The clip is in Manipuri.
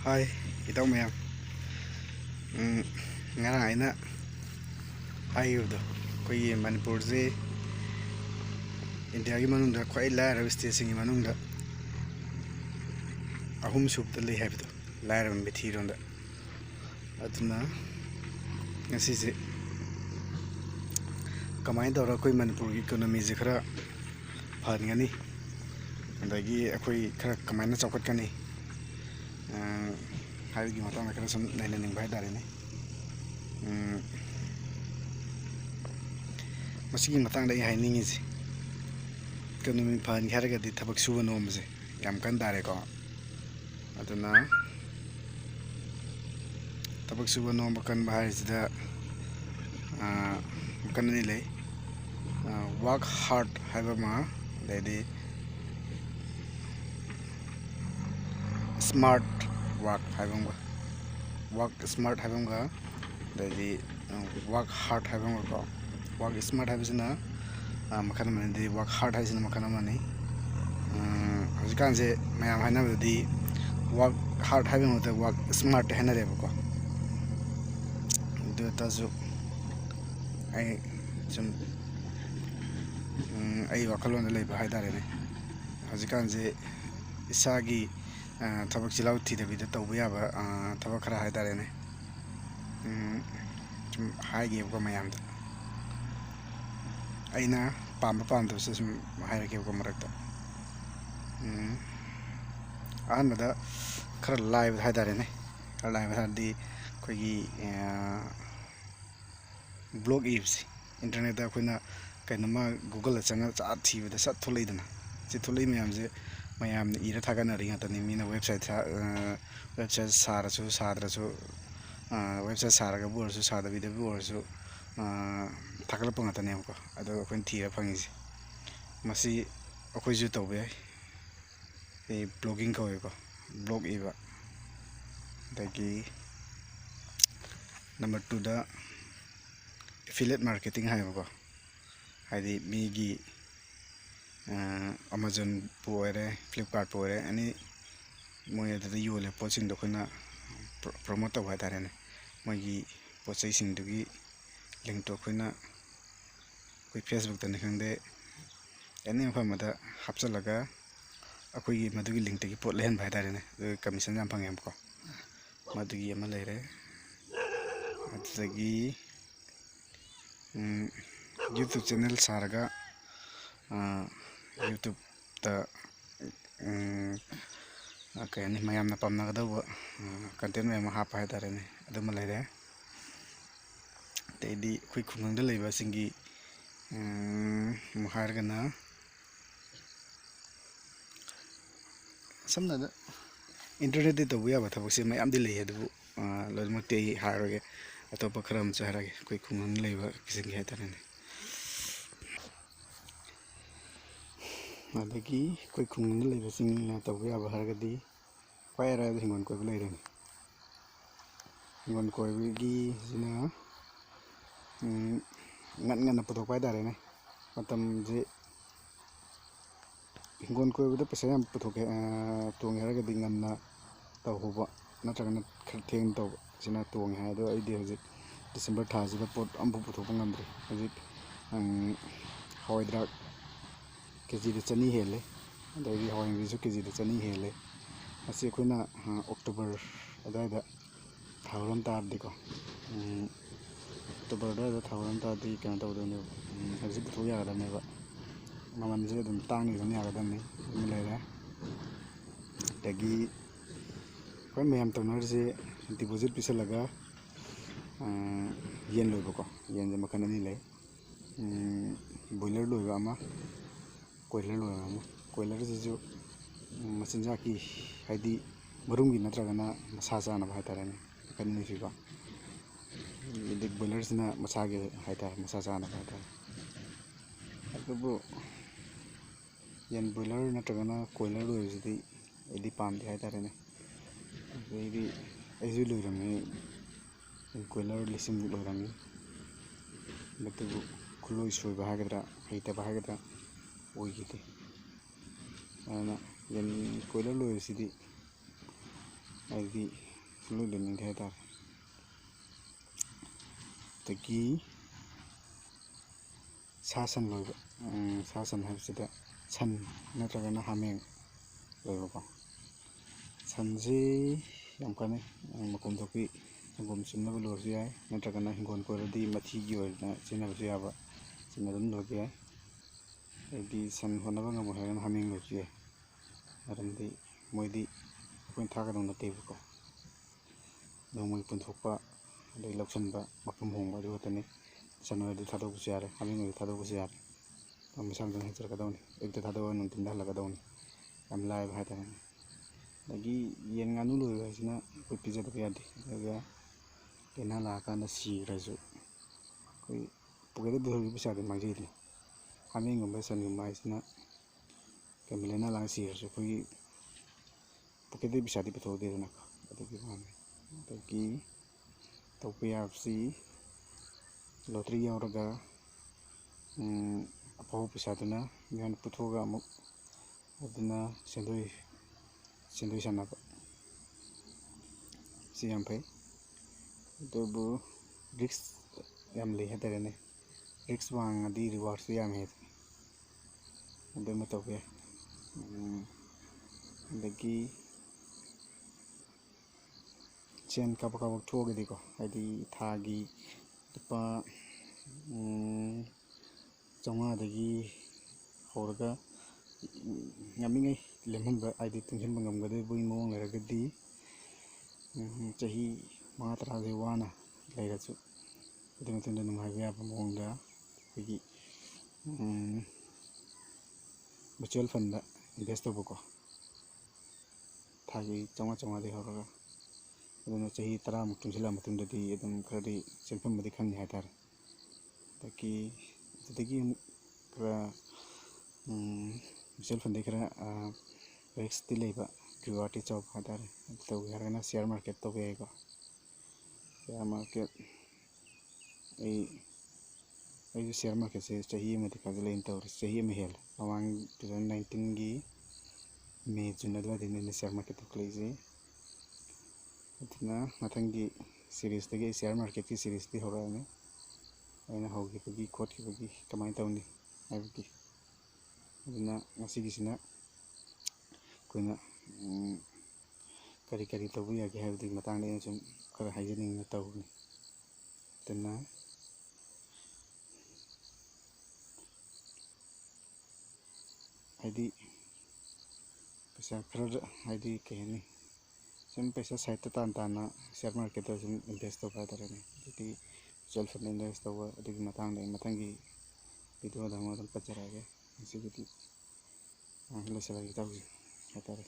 Hi, itaw mayam. Ngarang aina hayudo. Koi Manipur se India gi manungda khwai lairab state singi manungda ahum subda lei haibdo. Lairab bethironda. Aduna ngasi se kamai dawra koi Manipur gi economy se khara phangani. Andagi akhoi khara kamai na chawkat kani. Haigi matang khara sum naina ning bai dare ne. Masigi matang dai hai ningi se. Economy phang khara di thabak suba nom se. Yam kan dare ko. Aduna tabak suba nom bakan bahar sida kan ni lei work hard haiba ma lady smart work haiba work smart haiba ga lady work hard haiba ko work smart haiba sina makan mani di work hard hai sina makan mani hojikan se mayam haina di work hard haiba ma work smart haina re ko do tazu ai some ai wakalon lei ba haidare ne hojikan je isagi thabak chilau thi de bida tawba yaba thabak khara haidare ne some haige ko mayam da aina pam do some hairake ko marakta ahanbada khara live haidare ne live hadi koigi blog apps internet da koina kainama google changa cha thibada sat thuleidana chi thulei mayam je mayam ni ira thagana ri ngatani mina website sarasu sadrasu website saraga bursu sada video bursu thakala pangatane ko ado koin thira phangisi masi akoi ju tawbe e blogging ko blog iba dagi number 2 da affiliate marketing hai ko haidi migi Amazon poere Flipkart poere ani moya da yole poching do khona promote wa tare ne mogi pochai sing dugi link to khona koi Facebook ta ne khangde ani phama da hapchalaga akoi gi madugi link te gi pot lehen bai tare ne commission jam phangem ko madugi ama leire adagi YouTube channel saraga YouTube ta kayani mayam na pamna da content mayam hapa hai tare ne aduma leire tedi koi khungang da leiba singi muhar gana samna da internet de to buya ba thabak se mayam di lei adu lojmak te haroge atopa kharam chaharage koi khungang leiba kising hai tare ne adagi koi khungang leiba sing na to buya ba hargadi kwaira hingon koi leire ne hingon koi gi sina ngan putok pai dare ne matam je hingon koi da pesa yam putok tong hargadi ngan na taw hoba natragana theng taw sina tong ha do ai de hojik December tha sida pot ambu putok ngambre hojik hoidra keji de chani hele dai hoing bi su keji de chani hele asi khoina October adaida thauram tar diko October da thauram tar di kan taw do ne hojik putok ya da ne ba maman je dum tang ni ya da ne mi leira dagi koi mayam tonar je deposit pisalaga yen loiba ko yen je makan ani lei boiler loiba ama coiler loiba ama coiler je ju machinja ki haidi marungi natragana masa jana ba tare ne kan ni fi ko dik boiler sina masa ge haita masa jana ba tare adubu yen boiler natragana coiler loiba je edi pam di hai tare ne edi aiju loirami coiler lisim loirami betubu khuloi soi bahagadra heita bahagadra oigite ana yen coiler loisidi ꯍꯥꯏꯗꯤ ꯁꯨꯡꯂꯣꯏ ꯂꯣꯏꯅꯤꯡꯗꯦ ꯍꯥꯏꯇꯥꯔꯦ꯫ ꯑꯗꯒꯤ ꯁꯥ ꯁꯟ ꯂꯣꯏꯕ, ꯁꯥ ꯁꯟ ꯍꯥꯏꯕꯁꯤꯗ ꯁꯟ ꯅꯠꯇ꯭ꯔꯒꯅ ꯍꯥꯃꯦꯡ ꯂꯣꯏꯕꯀꯣ꯫ ꯁꯟꯁꯤ ꯌꯥꯝ ꯀꯥꯟꯅꯩ, ꯃꯀꯣꯝ ꯊꯣꯛꯄꯤ ꯁꯪꯒꯣꯝ ꯁꯨꯝꯅꯕ ꯂꯣꯏꯔꯁꯨ ꯌꯥꯏ, ꯅꯠꯇ꯭ꯔꯒꯅ ꯍꯤꯡꯒꯣꯜ ꯀꯣꯏꯔꯗꯤ ꯃꯊꯤꯒꯤ ꯑꯣꯏꯅ ꯁꯤꯖꯤꯟꯅꯕꯁꯨ ꯌꯥꯕ, ꯁꯤꯅ ꯑꯗꯨꯝ ꯂꯣꯏꯕ ꯌꯥꯏ꯫ ꯑꯩꯗꯤ ꯁꯟ ꯍꯣꯠꯅꯕ ꯉꯝꯃꯣꯏ ꯍꯥꯏꯔꯒꯅ ꯍꯥꯃꯦꯡ ꯂꯣꯏꯕꯁꯨ ꯌꯥꯏ, ꯃꯔꯝꯗꯤ ꯃꯣꯏꯗꯤ ꯑꯩꯈꯣꯏꯅ ꯊꯥꯒꯗꯧ ꯅꯠꯇꯦꯕꯀꯣ, ꯅꯣꯡꯃꯒꯤ ꯄꯨꯟꯊꯣꯛꯄ ꯑꯗꯩ ꯂꯧꯁꯤꯟꯕ ꯃꯐꯝ ꯍꯣꯡꯕ ꯑꯗꯨ ꯈꯛꯇꯅꯤ꯫ ꯁꯟ ꯑꯣꯏꯔꯗꯤ ꯊꯥꯗꯣꯛꯄꯁꯨ ꯌꯥꯔꯦ, ꯍꯥꯃꯦꯡ ꯑꯣꯏꯔꯗꯤ ꯊꯥꯗꯣꯛꯄꯁꯨ ꯌꯥꯔꯦ, ꯃꯁꯥ ꯃꯊꯟꯇ ꯍꯩꯖꯔꯛꯀꯗꯧꯅꯤ꯫ ꯑꯌꯨꯛꯇ ꯊꯥꯗꯣꯛꯑꯒ ꯅꯨꯡꯊꯤꯟꯗ ꯍꯜꯂꯛꯀꯗꯧꯅꯤ, ꯌꯥꯝ ꯂꯥꯏꯕ ꯍꯥꯏꯇꯥꯔꯦꯅꯦ꯫ ꯑꯗꯒꯤ ꯌꯦꯟ ꯉꯥꯅꯨ ꯂꯣꯏꯕ ꯍꯥꯏꯁꯤꯅ ꯑꯩꯈꯣꯏ ꯄꯤꯖꯗꯕ ꯌꯥꯗꯦ, ꯑꯗꯨꯒ ꯂꯥꯏꯅꯥ ꯂꯥꯛꯑꯀꯥꯟꯗ ꯁꯤꯈ꯭ꯔꯁꯨ ꯑꯩꯈꯣꯏ ꯄꯣꯀꯦꯠꯇ ꯄꯨꯊꯣꯛꯏꯕ ꯄꯩꯁꯥꯗꯤ ꯃꯥꯡꯖꯩꯗꯅ꯫ ꯍꯥꯃꯦꯡꯒꯨꯝꯕ ꯁꯟꯒꯨꯝꯕ ꯍꯥꯏꯁꯤꯅ ꯀꯩꯒꯨꯝꯕ ꯂꯥꯏꯅꯥ ꯂꯥꯛꯑꯒ ꯁꯤꯔꯁꯨ ꯑꯩꯈꯣꯏꯒꯤ ꯄꯣꯀꯦꯠꯇꯒꯤ ꯄꯩꯁꯥꯗꯤ ꯄꯨꯊꯣꯛꯇꯦꯗꯅꯀꯣ, ꯑꯗꯨꯒꯤ ꯋꯥꯅꯤ꯫ ꯑꯗꯒꯤ ꯇꯧꯕ ꯌꯥꯕꯁꯤ ꯂꯣꯇ꯭ꯔꯤ ꯌꯥꯎꯔꯒ ꯑꯐꯕ ꯄꯩꯁꯥꯗꯨꯅ ꯃꯤꯉꯣꯟꯗ ꯄꯨꯊꯣꯛꯑꯒ ꯑꯃꯨꯛ ꯑꯗꯨꯅ ꯁꯦꯟꯗꯣꯏ ꯁꯥꯟꯅꯕ, ꯁꯤ ꯌꯥꯝ ꯐꯩ꯫ ꯑꯗꯨꯕꯨ ꯔꯤꯛꯁ ꯌꯥꯝ ꯂꯩ ꯍꯥꯏꯇꯥꯔꯦꯅꯦ꯫ ꯔꯤꯛꯁ ꯋꯥꯡꯉꯗꯤ ꯔꯤꯋꯥꯔꯠꯁꯨ ꯌꯥꯝꯃꯦ ꯍꯥꯏꯗꯨꯅꯤ, ꯑꯗꯨꯃ ꯇꯧꯕ ꯌꯥꯏ꯫ ꯑꯗꯒꯤ ꯁꯦꯟ ꯀꯥꯕꯛ ꯀꯥꯕꯛ ꯊꯣꯛꯑꯒꯗꯤꯀꯣ, ꯍꯥꯏꯗꯤ ꯊꯥꯒꯤ ꯂꯨꯄꯥ 500ꯗꯒꯤ ꯍꯧꯔꯒ ꯉꯝꯃꯤꯉꯩ ꯂꯦꯝꯍꯟꯕ, ꯍꯥꯏꯗꯤ ꯇꯨꯡꯁꯤꯟꯕ ꯉꯝꯒꯗꯕꯒꯤ ꯃꯑꯣꯡ ꯂꯩꯔꯒꯗꯤ ꯆꯍꯤ 5-10ꯁꯦ ꯋꯥꯅ ꯂꯩꯔꯁꯨ ꯑꯗꯨꯒꯤ ꯃꯇꯨꯡꯗ ꯅꯨꯡꯉꯥꯏꯕ ꯌꯥꯕ ꯃꯑꯣꯡꯗ ꯑꯩꯈꯣꯏꯒꯤ ꯃ꯭ꯌꯨꯆꯨꯋꯦꯜ ꯐꯟꯗ ꯏꯟꯚꯦꯁ ꯇꯧꯕꯀꯣ, ꯊꯥꯒꯤ 500-500ꯗꯒꯤ ꯍꯧꯔꯒ, ꯑꯗꯨꯅ ꯆꯍꯤ 10ꯃꯨꯛ ꯇꯨꯡꯁꯤꯜꯂꯛꯑ ꯃꯇꯨꯡꯗꯗꯤ ꯑꯗꯨꯝ ꯈꯔꯗꯤ ꯁꯦꯟꯐꯝꯕꯨꯗꯤꯈꯪꯉꯤ ꯍꯥꯏꯇꯥꯔꯦ꯫ ꯑꯗꯨꯗꯒꯤ ꯑꯃꯨꯛ ꯈꯔ ꯃ꯭ꯌꯨꯆꯨꯋꯦꯜ ꯐꯟꯗꯒꯤ ꯈꯔ ꯔꯤꯛꯁꯇꯤ ꯂꯩꯕ, ꯔꯤꯋꯥꯔꯠꯇꯤ ꯆꯥꯎꯕ ꯍꯥꯏꯇꯥꯔꯦ꯫ ꯑꯗꯨ ꯇꯧꯒꯦ ꯍꯥꯏꯔꯒꯅ ꯁꯤꯌꯥꯔ ꯃꯥꯔꯀꯦꯠ ꯇꯧꯕ ꯌꯥꯏꯀꯣ꯫ ꯁꯤꯌꯥꯔ ꯃꯥꯔꯀꯦꯠ ꯑꯩꯁꯨ ꯁꯤꯌꯥꯔ ꯃꯥꯔꯀꯦꯠꯁꯦ ꯆꯍꯤ ꯑꯃꯗꯤ ꯐꯥꯖꯤꯜꯂꯛꯑꯦꯅ ꯇꯧꯔꯤ, ꯆꯍꯤ ꯑꯃ ꯍꯦꯜꯂꯦ꯫ ꯃꯃꯥꯡ 2019ꯒꯤ ꯃꯦ ꯖꯨꯟ ꯑꯗꯨꯋꯥꯏꯗꯩꯅꯦ ꯑꯩꯅ ꯁꯤꯌꯥꯔ ꯃꯥꯔꯀꯦꯠ ꯇꯧꯈꯠꯂꯛꯏꯁꯦ꯫ ꯑꯗꯨꯅ ꯃꯊꯪꯒꯤ ꯁꯤꯔꯤꯁꯇꯒꯤ ꯑꯩ ꯁꯤꯌꯥꯔ ꯃꯥꯔꯀꯦꯠꯀꯤ ꯁꯤꯔꯤꯁꯇꯤ ꯍꯧꯔꯛꯑꯅꯤ, ꯑꯩꯅ ꯍꯧꯈꯤꯕꯒꯤ ꯈꯣꯠꯈꯤꯕꯒꯤ ꯀꯃꯥꯏꯅ ꯇꯧꯅꯤ ꯍꯥꯏꯕꯒꯤ꯫ ꯑꯗꯨꯅ ꯉꯁꯤꯒꯤꯁꯤꯅ ꯑꯩꯈꯣꯏꯅ ꯀꯔꯤ ꯀꯔꯤ ꯇꯧꯕ ꯌꯥꯒꯦ ꯍꯥꯏꯕꯗꯨꯒꯤ ꯃꯇꯥꯡꯗ ꯑꯩꯅ ꯁꯨꯝ ꯈꯔ ꯍꯥꯏꯖꯅꯤꯡꯅ ꯇꯧꯕꯅꯤ꯫ ꯑꯗꯨꯅ ꯍꯥꯏꯗꯤ ꯄꯩꯁా ꯈꯔ, ꯍꯥꯏꯗꯤ ꯀꯩ ꯍꯥꯏꯅꯤ, ꯁꯨꯝ ꯄꯩꯁꯥ ꯁꯥꯏꯠꯇ ꯇꯥꯅ ꯁꯤꯌꯥꯔ ꯃꯥꯔꯀꯦꯠꯇ ꯁꯨꯝ ꯏꯟꯚꯦꯁ ꯇꯧꯕ ꯍꯥꯏꯇꯥꯔꯦꯅꯦ꯫ ꯑꯗꯒꯤ ꯃ꯭ꯌꯨꯆꯨꯋꯦꯜ ꯐꯟꯗ ꯏꯟꯚꯦꯁ ꯇꯧꯕ, ꯑꯗꯨꯒꯤ ꯃꯇꯥꯡꯗ ꯑꯩ ꯃꯊꯪꯒꯤ ꯚꯤꯗꯤꯑꯣꯗ ꯑꯃꯨꯛ ꯑꯗꯨꯝ ꯄꯟꯖꯔꯛꯑꯒꯦ꯫ ꯉꯁꯤꯒꯤꯗꯤ ꯂꯣꯏꯁꯤꯜꯂꯒꯦ ꯇꯧꯁꯤ ꯍꯥꯏꯇꯥꯔꯦ꯫